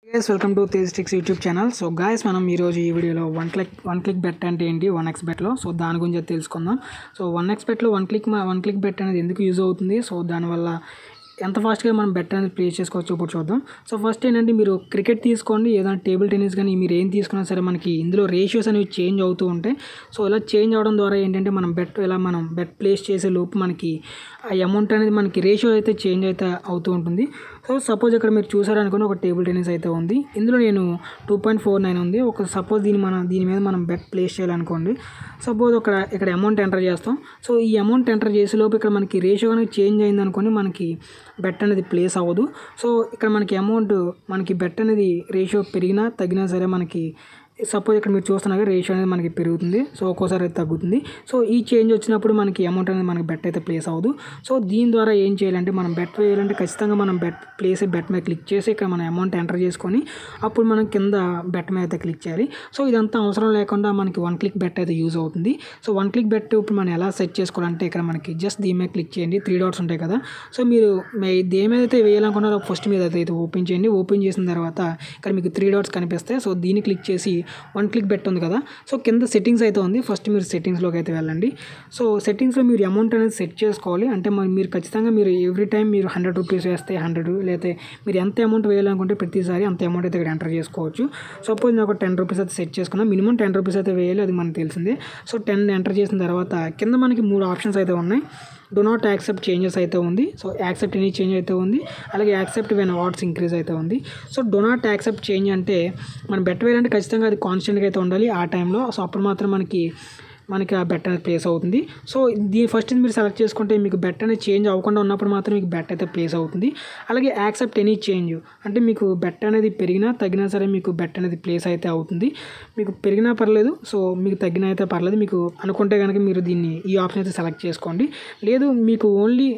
Guys welcome to Tej tricks YouTube channel. So guys మనం ఈరోజు ఈ వీడియోలో వన్ క్లిక్ బెట్ అంటే ఏంటి, 1x బెట్లో సో దాని గురించి తెలుసుకుందాం. సో 1x బెట్లో వన్ క్లిక్ బెట్ అనేది ఎందుకు యూజ్ అవుతుంది, సో దానివల్ల ఎంత ఫాస్ట్గా మనం బెట్ అనేది ప్లే చేసుకోవచ్చు ఇప్పుడు చూద్దాం. సో ఫస్ట్ ఏంటంటే మీరు క్రికెట్ తీసుకోండి, ఏదైనా టేబుల్ టెన్నిస్ కానీ మీరు ఏం తీసుకున్నా సరే మనకి ఇందులో రేషియోస్ అనేవి చేంజ్ అవుతూ ఉంటాయి. సో ఇలా చేంజ్ అవడం ద్వారా ఏంటంటే మనం బెట్ ప్లేస్ చేసే లోపు మనకి ఆ అమౌంట్ అనేది మనకి రేషియో అయితే చేంజ్ అయితే అవుతూ ఉంటుంది. సో సపోజ్ ఇక్కడ మీరు చూసారనుకోండి, ఒక టేబుల్ టెన్నిస్ అయితే ఉంది, ఇందులో నేను 2.49 ఉంది. ఒక సపోజ్ దీని మీద మనం బెట్ ప్లేస్ చేయాలనుకోండి. సపోజ్ ఇక్కడ అమౌంట్ ఎంటర్ చేస్తాం. సో ఈ అమౌంట్ ఎంటర్ చేసే లోపు ఇక్కడ మనకి రేషియో అనేది చేంజ్ అయింది అనుకోండి, మనకి బెట్ అనేది ప్లేస్ అవ్వదు. సో ఇక్కడ మనకి బెట్ అనేది రేషియో పెరిగినా తగ్గినా సరే మనకి సపోజ్ ఇక్కడ మీరు చూస్తున్నారు రేషియో అనేది మనకి పెరుగుతుంది, సో ఒక్కోసారి అయితే తగ్గుతుంది. సో ఈ చేంజ్ వచ్చినప్పుడు మనకి అమౌంట్ అనేది మనకి బెట్ అయితే ప్లేస్ అవ్వదు. సో దీని ద్వారా ఏం చేయాలంటే మనం బెట్ వేయాలంటే ఖచ్చితంగా మనం బెట్ మీద క్లిక్ చేసి ఇక్కడ మన అమౌంట్ ఎంటర్ చేసుకొని అప్పుడు మనం కింద బెట్ మీద అయితే క్లిక్ చేయాలి. సో ఇదంతా అవసరం లేకుండా మనకి వన్ క్లిక్ బెట్ అయితే యూజ్ అవుతుంది. సో వన్ క్లిక్ బెట్ ఇప్పుడు మనం ఎలా సెట్ చేసుకోవాలంటే ఇక్కడ మనకి జస్ట్ దీని మీద క్లిక్ చేయండి, 3 డాట్స్ ఉంటాయి కదా. సో మీరు దేని మీద అయితే వేయాలనుకున్నారో ఫస్ట్ మీద అయితే ఓపెన్ చేయండి. ఓపెన్ చేసిన తర్వాత ఇక్కడ మీకు 3 డాట్స్ కనిపిస్తాయి. సో దీన్ని క్లిక్ చేసి వన్ క్లిక్ బెట్ ఉంది కదా, సో కింద సెట్టింగ్స్ అయితే ఉంది. ఫస్ట్ మీరు సెట్టింగ్స్లోకి అయితే వెళ్ళండి. సో సెట్టింగ్స్లో మీరు అమౌంట్ అనేది సెట్ చేసుకోవాలి. అంటే మీరు ఖచ్చితంగా మీరు ఎవ్రీ టైం మీరు 100 రూపీస్ వేస్తే 100, లేకపోతే మీరు ఎంత అమౌంట్ వేయాలనుకుంటే ప్రతిసారి అంత అమౌంట్ అయితే ఇక్కడ ఎంటర్ చేసుకోవచ్చు. సపోజ్ నేను ఒక 10 రూపీస్ అయితే సెట్ చేసుకున్నా, మినిమం 10 రూపీస్ అయితే వేయాలి, అది మనకు తెలిసిందే. సో 10 ఎంటర్ చేసిన తర్వాత కింద మనకి 3 ఆప్షన్స్ అయితే ఉన్నాయి. డో నాట్ యాక్సెప్ట్ చేంజెస్ అయితే ఉంది. సో యాక్సెప్ట్ ఎనీ చేంజ్ అయితే ఉంది. అలాగే యాక్సెప్ట్ వెన్ వాట్స్ ఇంక్రీజ్ అయితే ఉంది. So do not accept change అంటే మనం బెట్ వేయాలంటే ఖచ్చితంగా అది కాన్స్టెంట్గా అయితే ఉండాలి ఆ టైంలో. సో అప్పుడు మాత్రం మనకి ఆ బెట్ అనేది ప్లేస్ అవుతుంది. సో ఫస్ట్ మీరు సెలెక్ట్ చేసుకుంటే మీకు బెట్ అనేది చేంజ్ అవ్వకుండా ఉన్నప్పుడు మాత్రం మీకు బెట్ అయితే ప్లేస్ అవుతుంది. అలాగే యాక్సెప్ట్ ఎనీ చేంజ్ అంటే మీకు బెట్ అనేది పెరిగినా తగ్గినా సరే మీకు బెట్ అనేది ప్లేస్ అయితే అవుతుంది. మీకు పెరిగినా పర్లేదు, సో మీకు తగ్గినా అయితే పర్లేదు. మీకు అనుకుంటే కనుక మీరు ఈ ఆప్షన్ అయితే సెలెక్ట్ చేసుకోండి. లేదు మీకు ఓన్లీ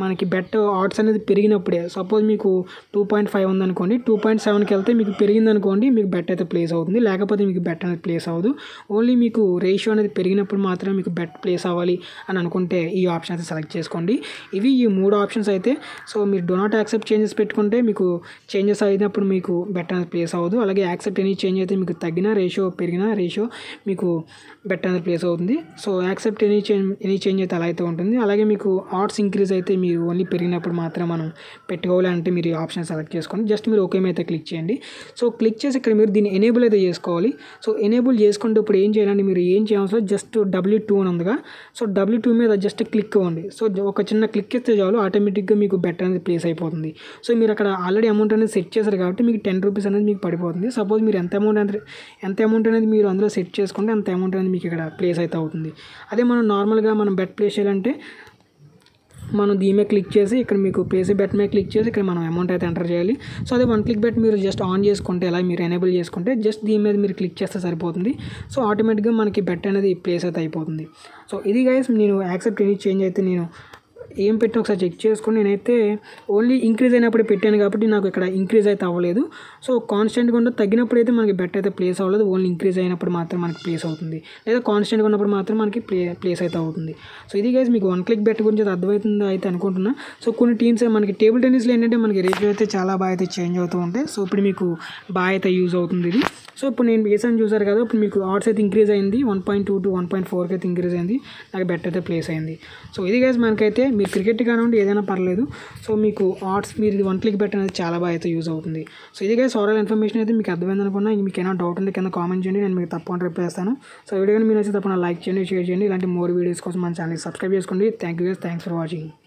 మనకి బెట్ ఆడ్స్ అనేది పెరిగినప్పుడే, సపోజ్ మీకు 2.5 ఉందనుకోండి, 2.7కి వెళ్తే మీకు పెరిగిందనుకోండి, మీకు బెట్ అయితే ప్లేస్ అవుతుంది. లేకపోతే మీకు బెట్ అనేది ప్లేస్ అవ్వదు. ఓన్లీ మీకు రేషియో అనేది పెరిగినప్పుడు మాత్రమే మీకు బెట్ ప్లేస్ అవ్వాలి అని అనుకుంటే ఈ ఆప్షన్ అయితే సెలెక్ట్ చేసుకోండి. ఈ 3 ఆప్షన్స్ అయితే. సో మీరు డో నాట్ యాక్సెప్ట్ చేంజెస్ పెట్టుకుంటే మీకు చేంజెస్ అయినప్పుడు మీకు బెట్ అనేది ప్లేస్ అవ్వదు. అలాగే యాక్సెప్ట్ ఎనీ చేంజ్ అయితే మీకు తగ్గిన రేషియో పెరిగిన రేషియో మీకు బెట్ అనేది ప్లేస్ అవుతుంది. సో యాక్సెప్ట్ ఎనీ చేంజ్ అయితే అలా అయితే ఉంటుంది. అలాగే మీకు ఆడ్స్ ఇంక్రీజ్ అయితే మీరు ఓన్లీ పెరిగినప్పుడు మాత్రం మనం పెట్టుకోవాలి అంటే మీరు ఈ ఆప్షన్ సెలెక్ట్ చేసుకోండి. జస్ట్ మీరు ఓకే అయితే క్లిక్ చేయండి. సో క్లిక్ చేసి ఇక్కడ మీరు దీన్ని ఎనేబుల్ అయితే చేసుకోవాలి. సో ఎనేబుల్ చేసుకుంటే ఇప్పుడు ఏం చేయాలంటే మీరు ఏం చేయాల్సిన జస్ట్ W2 అని ఉందిగా, సో W2 మీద జస్ట్ క్లిక్ అవ్వండి. సో ఒక చిన్న క్లిక్ ఇస్తే చాలు ఆటోమేటిక్గా మీకు బెట్ అనేది ప్లేస్ అయిపోతుంది. సో మీరు అక్కడ ఆల్రెడీ అమౌంట్ అనేది సెట్ చేశారు కాబట్టి మీకు 10 రూపీస్ అనేది మీకు పడిపోతుంది. సపోజ్ మీరు ఎంత అమౌంట్ అనేది మీరు అందులో సెట్ చేసుకుంటే అంత అమౌంట్ అనేది మీకు ఇక్కడ ప్లేస్ అయితే అవుతుంది. అదే నార్మల్గా మనం బెట్ ప్లేస్ చేయాలంటే మనం దీని మీద క్లిక్ చేసి ఇక్కడ మీకు ప్లేస్ బెట్ మీద క్లిక్ చేసి ఇక్కడ మనం అమౌంట్ అయితే ఎంటర్ చేయాలి. సో అదే వన్ క్లిక్ బెట్ మీరు జస్ట్ ఆన్ చేసుకుంటే అలా మీరు ఎనేబుల్ చేసుకుంటే జస్ట్ దీని మీద మీరు క్లిక్ చేస్తే సరిపోతుంది. సో ఆటోమేటిక్గా మనకి బెట్ అనేది ప్లేస్ అయితే అయిపోతుంది. సో ఇది గైస్ నేను యాక్సెప్ట్ ఎనీ చేంజ్ అయితే నేను ఏం పెట్టి ఒకసారి చెక్ చేసుకుని నేనైతే ఓన్లీ ఇంక్రీజ్ అయినప్పుడే పెట్టాను కాబట్టి నాకు ఇక్కడ ఇంక్రీజ్ అయితే అవ్వలేదు. సో కాన్స్టెంట్గా ఉన్న తగ్గినప్పుడు అయితే మనకి బెట్ అయితే ప్లేస్ అవ్వలేదు. ఓన్లీ ఇంక్రీజ్ అయినప్పుడు మాత్రం మనకి ప్లేస్ అవుతుంది, లేదా కాన్స్టెంట్గా ఉన్నప్పుడు మాత్రం మనకి ప్లేస్ అయితే అవుతుంది. సో ఇది గైస్ మీకు వన్ క్లిక్ బెట్ గురించి అర్థమవుతుందో అయితే అనుకుంటున్నా. సో కొన్ని టీమ్స్ మనకి టేబుల్ టెన్నిస్లో ఏంటంటే మనకి రేషియో అయితే చాలా బాగా అయితే చేంజ్ అవుతూ ఉంటాయి. సో ఇప్పుడు మీకు బాగా అయితే యూజ్ అవుతుంది ఇది. సో ఇప్పుడు నేను వేసాను చూసారు కదా, ఇప్పుడు మీకు ఆడ్స్ అయితే ఇంక్రీజ్ అయింది, 1.2 to 1.4కి అయితే ఇంక్రీజ్ అయింది, నాకు బెట్ అయితే ప్లేస్ అయింది. సో ఇది గైస్ మనకైతే మీరు క్రికెట్ కానివ్వండి ఏదైనా పర్లేదు. సో మీకు ఆడ్స్ మీరు వన్ క్లిక్ బెట్ అనేది చాలా బాగా అయితే యూజ్ అవుతుంది. సో ఇది గైస్ ఓవరాల్ ఇన్ఫర్మేషన్ అయితే మీకు అర్థమైంది అనుకున్నా. మీకు ఏమైనా డౌట్ ఉంటే కింద కామెంట్ చేయండి, నేను మీకు తప్పకుండా రిప్లై చేస్తాను. సో వీడియో కానీ మీరు వచ్చి తప్పకుండా లైక్ చేయండి, షేర్ చేయండి. ఇలాంటి మోర్ వీడియోస్ కోసం మన ఛానల్ సబ్స్క్రైబ్ చేసుకోండి. Thank you guys, thanks for watching.